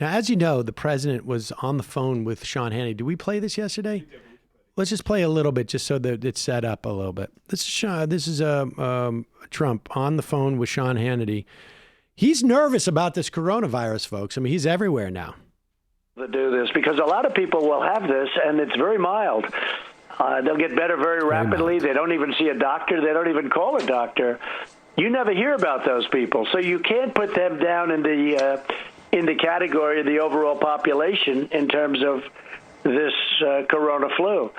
Now, as you know, the president was on the phone with Sean Hannity. Did we play this yesterday? Let's just play a little bit just so that it's set up a little bit. This is Trump on the phone with Sean Hannity. He's nervous about this coronavirus, folks. I mean, he's everywhere now. To do this because a lot of people will have this and it's very mild. They'll get better very rapidly. They don't even see a doctor. They don't even call a doctor. You never hear about those people. So you can't put them down in the category of the overall population in terms of this corona flu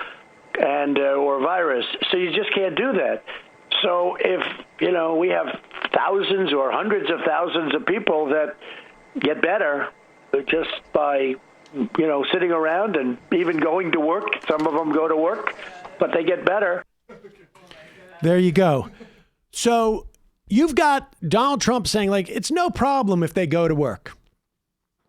and or virus. So you just can't do that. So if, we have thousands or hundreds of thousands of people that get better just by, sitting around and even going to work. Some of them go to work, but they get better. There you go. So you've got Donald Trump saying, it's no problem if they go to work.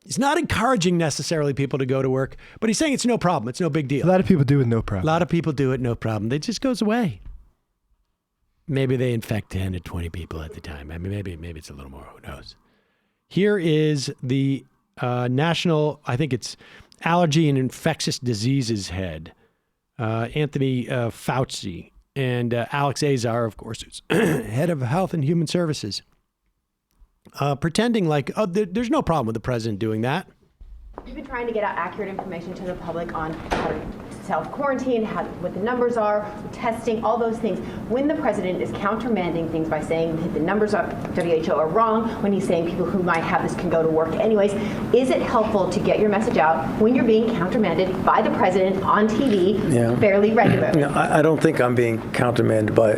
He's not encouraging necessarily people to go to work, but he's saying it's no problem. It's no big deal. A lot of people do it, no problem. A lot of people do it, no problem. It just goes away. Maybe they infect 10 to 20 people at the time. I mean, maybe it's a little more. Who knows? Here is the national, I think it's Allergy and Infectious Diseases head, Anthony Fauci, and Alex Azar, of course, who's head of Health and Human Services, pretending there's no problem with the president doing that. You've been trying to get out accurate information to the public on how to self-quarantine, what the numbers are, testing, all those things. When the president is countermanding things by saying that the numbers of WHO are wrong, when he's saying people who might have this can go to work anyways, is it helpful to get your message out when you're being countermanded by the president on TV fairly regularly? No, I don't think I'm being countermanded by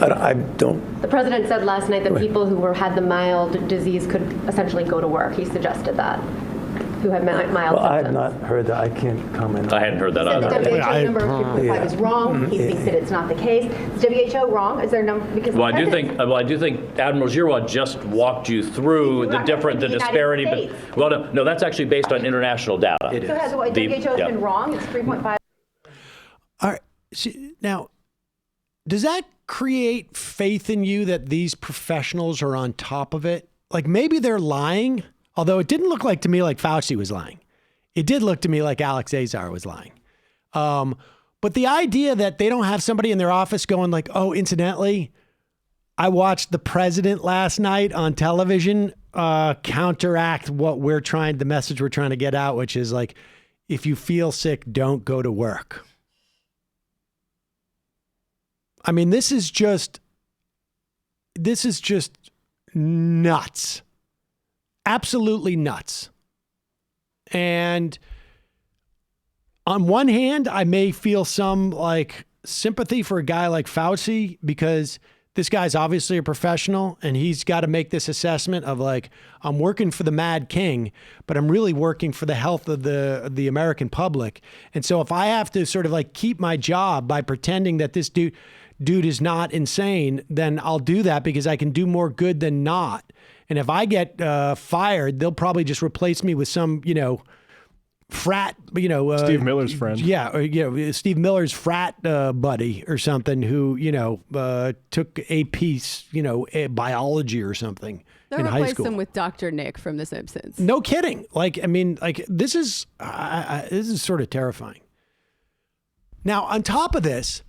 I don't. The president said last night that people who had the mild disease could essentially go to work. He suggested that. Who have mild symptoms. I have not heard that. I can't comment on I hadn't heard that either. either. The WHO number of 2.5 is wrong. He thinks that it's not the case. Is WHO wrong? Is there a number? Because I do think Admiral Giroir just walked you through the disparity. But no, that's actually based on international data. It is. So has WHO been wrong? It's 3.5. All right. Now, does that create faith in you that these professionals are on top of it? Maybe they're lying. Although it didn't look to me like Fauci was lying. It did look to me like Alex Azar was lying. But the idea that they don't have somebody in their office going oh, incidentally, I watched the president last night on television counteract the message we're trying to get out, which is if you feel sick, don't go to work. I mean, this is just nuts. Absolutely nuts. And on one hand, I may feel some sympathy for a guy like Fauci because this guy's obviously a professional and he's got to make this assessment of I'm working for the Mad King, but I'm really working for the health of the American public. And so if I have to sort of keep my job by pretending that this dude is not insane, then I'll do that because I can do more good than not. And if I get fired, they'll probably just replace me with some, frat, Steve Miller's friend. Yeah. Or, Steve Miller's frat buddy or something who, took a piece, biology or something in high school. They'll replace him with Dr. Nick from The Simpsons. No kidding. This is sort of terrifying. Now, on top of this,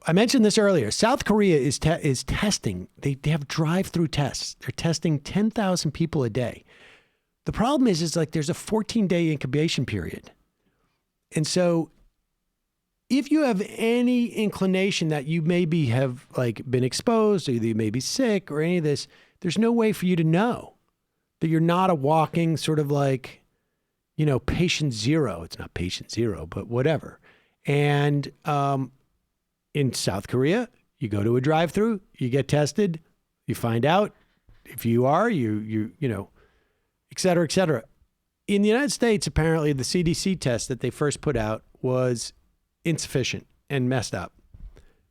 I mentioned this earlier. South Korea is testing. They have drive-through tests. They're testing 10,000 people a day. The problem is there's a 14-day incubation period. And so if you have any inclination that you maybe have been exposed or you may be sick or any of this, there's no way for you to know that you're not a walking sort of patient zero. It's not patient zero, but whatever. And, in South Korea, you go to a drive-through, you get tested, you find out if you are, you et cetera, et cetera. In the United States, apparently the CDC test that they first put out was insufficient and messed up.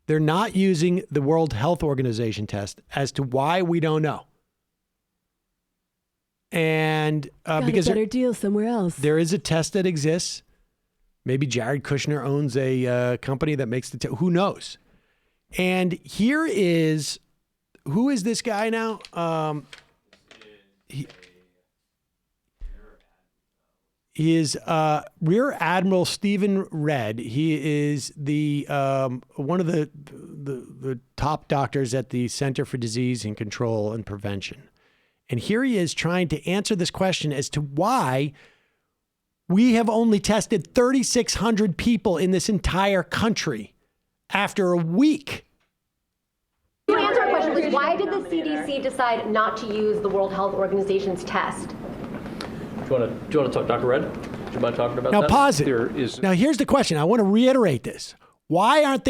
They're not using the World Health Organization test as to why we don't know. And because a better deal somewhere else. There is a test that exists. Maybe Jared Kushner owns a company that makes the who knows? And here is, who is this guy now? He is Rear Admiral Stephen Redd. He is the one of the top doctors at the Center for Disease and Control and Prevention. And here he is trying to answer this question as to why we have only tested 3,600 people in this entire country after a week. To answer our question, please, why did the CDC decide not to use the World Health Organization's test? Do you want to talk, Dr. Red? Do you mind talking about now, that? Now pause it. Now here's the question. I want to reiterate this. Why aren't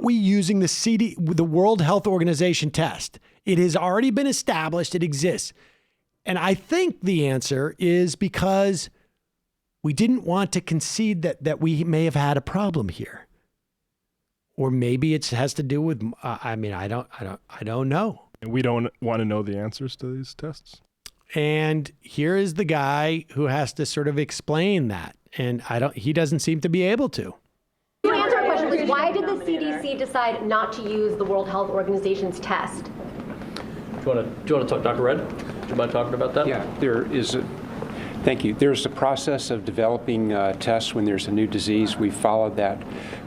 we using the World Health Organization test? It has already been established. It exists. And I think the answer is because we didn't want to concede that we may have had a problem here. Or maybe it has to do with, I don't know. And we don't want to know the answers to these tests. And here is the guy who has to sort of explain that. And he doesn't seem to be able to. To answer our question, please, why did the CDC decide not to use the World Health Organization's test? Do you want to talk, Dr. Red? Do you mind talking about that? Yeah, thank you. There's a process of developing tests when there's a new disease. We followed that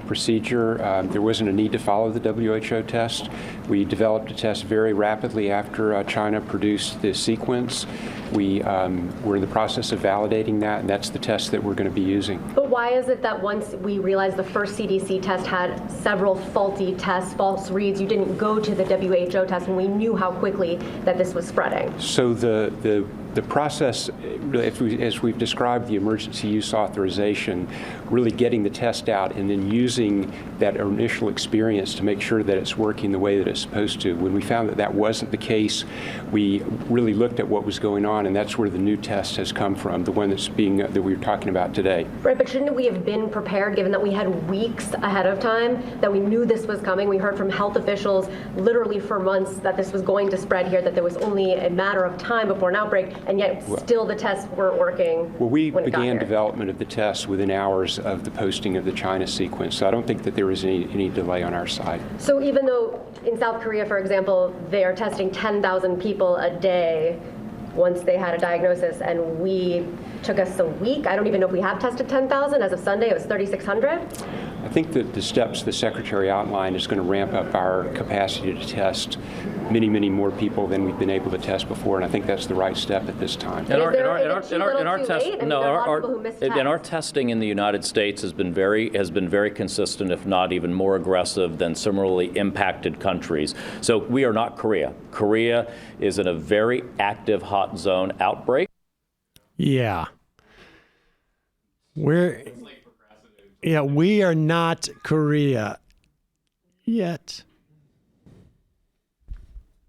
procedure. There wasn't a need to follow the WHO test. We developed a test very rapidly after China produced the sequence. We're in the process of validating that, and that's the test that we're going to be using. But why is it that once we realized the first CDC test had several faulty tests, false reads, you didn't go to the WHO test when we knew how quickly that this was spreading? So the process, as we've described, the emergency use authorization, really getting the test out and then using that initial experience to make sure that it's working the way that it's supposed to. When we found that that wasn't the case, we really looked at what was going on, and that's where the new test has come from, the one that we were talking about today. Right, but shouldn't we have been prepared, given that we had weeks ahead of time, that we knew this was coming? We heard from health officials literally for months that this was going to spread here, that there was only a matter of time before an outbreak, and yet still the tests weren't working. Well, we began development of the test within hours of the posting of the China sequence, so I don't think that there was any delay on our side. So even though in South Korea, for example, they are testing 10,000 people a day once they had a diagnosis, and we took us a week. I don't even know if we have tested 10,000. As of Sunday, it was 3,600. I think that the steps the Secretary outlined is going to ramp up our capacity to test many, many more people than we've been able to test before, and I think that's the right step at this time. And our testing in the United States has been very consistent, if not even more aggressive than similarly impacted countries. So we are not Korea. Korea is in a very active hot zone outbreak. Yeah. We are not Korea yet.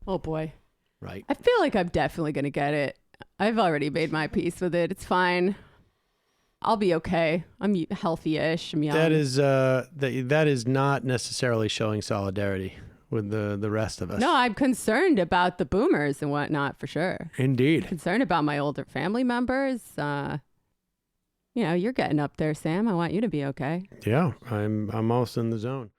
Oh, boy. Right. I feel like I'm definitely going to get it. I've already made my peace with it. It's fine. I'll be okay. I'm healthy-ish. I'm young. That is not necessarily showing solidarity with the rest of us. No, I'm concerned about the boomers and whatnot, for sure. Indeed. Concerned about my older family members. You're getting up there, Sam. I want you to be okay. Yeah, I'm almost in the zone.